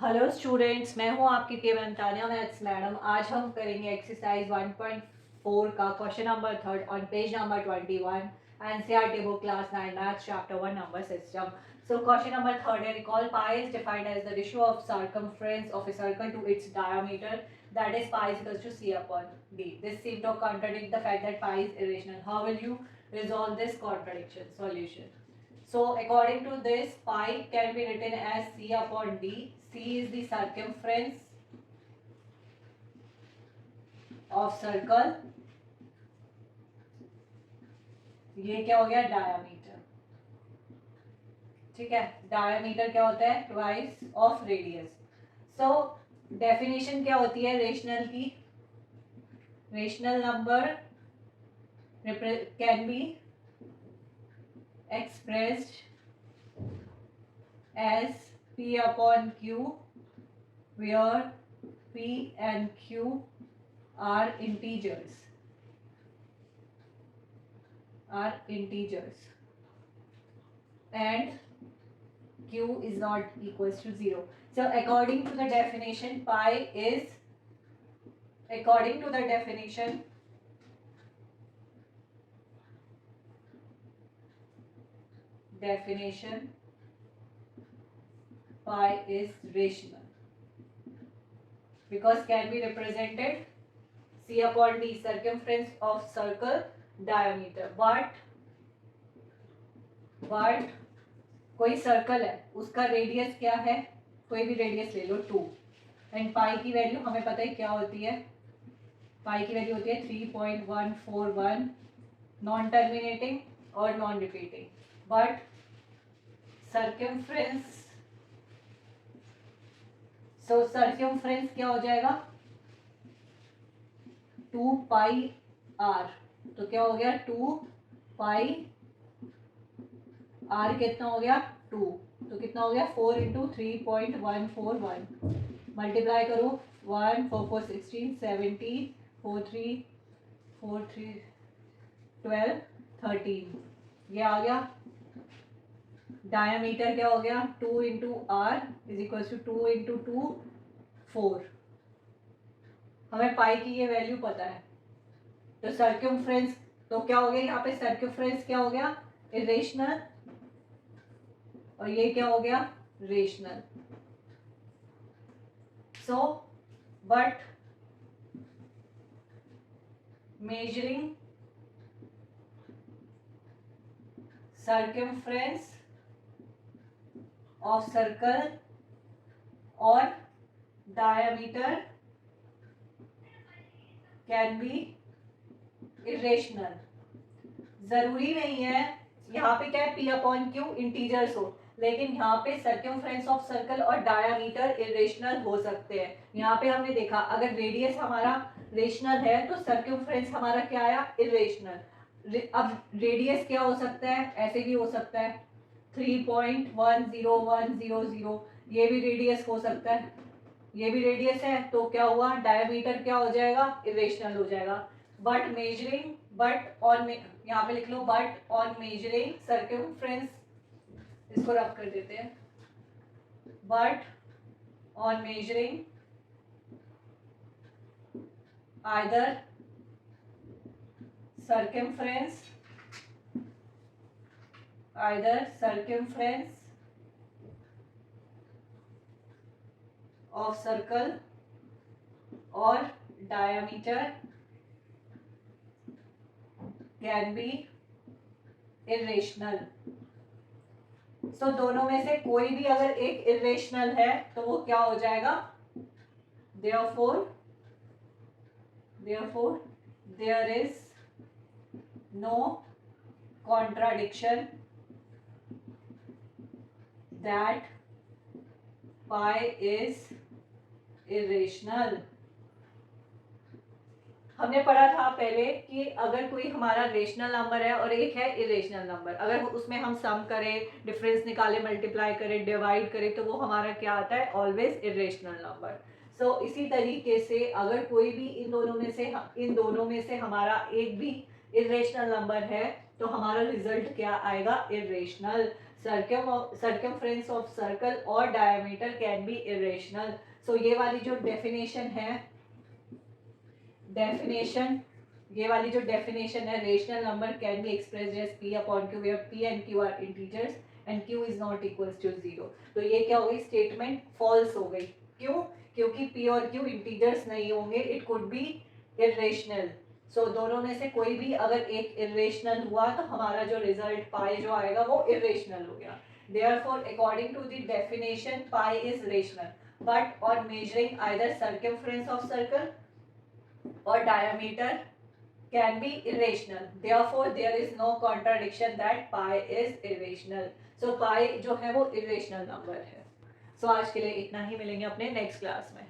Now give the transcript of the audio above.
Hello students, मैं हूं आपकी तानिया मैथ्स मैडम। आज हम करेंगे एक्सरसाइज 1.4 का question number 3 on page number 21 NCERT book class 9 maths chapter 1 number system. So question number 3 है, recall pi is defined as the ratio of circumference of a circle to its diameter, that is pi is equals to c upon d. This seems to contradict the fact that pi is irrational. How will you resolve this contradiction? Solution. So according to this, pi can be written as c upon d. C is the circumference of circle. ये क्या हो गया? Diameter. ठीक है, diameter क्या होता है? Twice of radius. So definition क्या होती है रेशनल की? Rational number can be expressed as p upon q, where p and q are integers, and q is not equals to 0. So according to the definition, pi is, according to the definition, pi is rational because can be represented c upon d, circumference of circle, diameter. but कोई circle है, उसका radius क्या है? कोई भी radius ले लो 2, and pi की value हमें पता है क्या होती है? पाई की वैल्यू होती है 3.141, नॉन टर्मिनेटिंग और non repeating. But circumference, so circumference क्या हो जाएगा? 2 पाई आर। तो क्या हो गया? 2 पाई आर कितना हो गया? 2। तो कितना हो गया? 4 इंटू 3.141, मल्टीप्लाई करो 1 4 4 16 17 4 3 4 3 12 13, ये आ गया। डायामीटर क्या हो गया? 2 into R is equal to 2 into 2 4। हमें पाई की ये वैल्यू पता है, तो सर्कमफ्रेंस तो क्या हो गया यहाँ पे? सर्कमफ्रेंस क्या हो गया? इरेशनल, और ये क्या हो गया? Rational. So but measuring circumference of circle or diameter can be irrational. जरूरी नहीं है यहाँ पे क्या है? p अपॉन क्यू इंटीजर्स हो, लेकिन यहाँ पे सर्कमफ्रेंस ऑफ सर्कल और डायामीटर इरेशनल हो सकते हैं। यहाँ पे हमने देखा अगर रेडियस हमारा रेशनल है तो सर्कमफ्रेंस हमारा क्या आया? इरेशनल। अब रेडियस क्या हो सकता है? ऐसे भी हो सकता है 3.10100, ये भी रेडियस हो सकता है, ये भी रेडियस है, तो क्या हुआ? डायमीटर क्या हो जाएगा? इरेशनल हो जाएगा। बट मेजरिंग, बट ऑन, यहाँ पे लिख लो बट ऑन मेजरिंग सर्कमफ्रेंस, इसको रब कर देते हैं, but on measuring either circumference of circle or diameter can be irrational. So दोनों में से कोई भी अगर एक irrational है तो वो क्या हो जाएगा? Therefore there is no contradiction that pi is irrational. हमने पढ़ा था पहले कि अगर कोई हमारा रेशनल नंबर है और एक है इरेशनल नंबर, अगर उसमें हम सम करें, डिफरेंस निकालें, मल्टीप्लाई करें, डिवाइड करें, तो वो हमारा क्या आता है? Always irrational number. सो इसी तरीके से अगर कोई भी इन दोनों में से हमारा एक भी इरेशनल नंबर है तो हमारा रिजल्ट क्या आएगा? Irrational. circumference of circle or diameter can be irrational. So ये वाली जो definition है, ये वाली जो definition है, rational number can be expressed as p upon q where p and q are integers and q is not equals to 0. तो ये क्या हो गई, statement false हो गई. क्यों? क्योंकि p और q integers नहीं होंगे, it could be irrational. सो दोनों में से कोई भी अगर एक इरेशनल हुआ तो हमारा जो रिजल्ट पाई जो आएगा वो इरेशनल हो गया. Therefore, according to the definition, pi is rational. But on measuring either circumference of circle or diameter can be irrational. Therefore, there is no contradiction that pi is irrational. So pi जो है वो irrational number है. So आज के लिए इतना ही, मिलेंगे अपने नेक्स्ट क्लास में.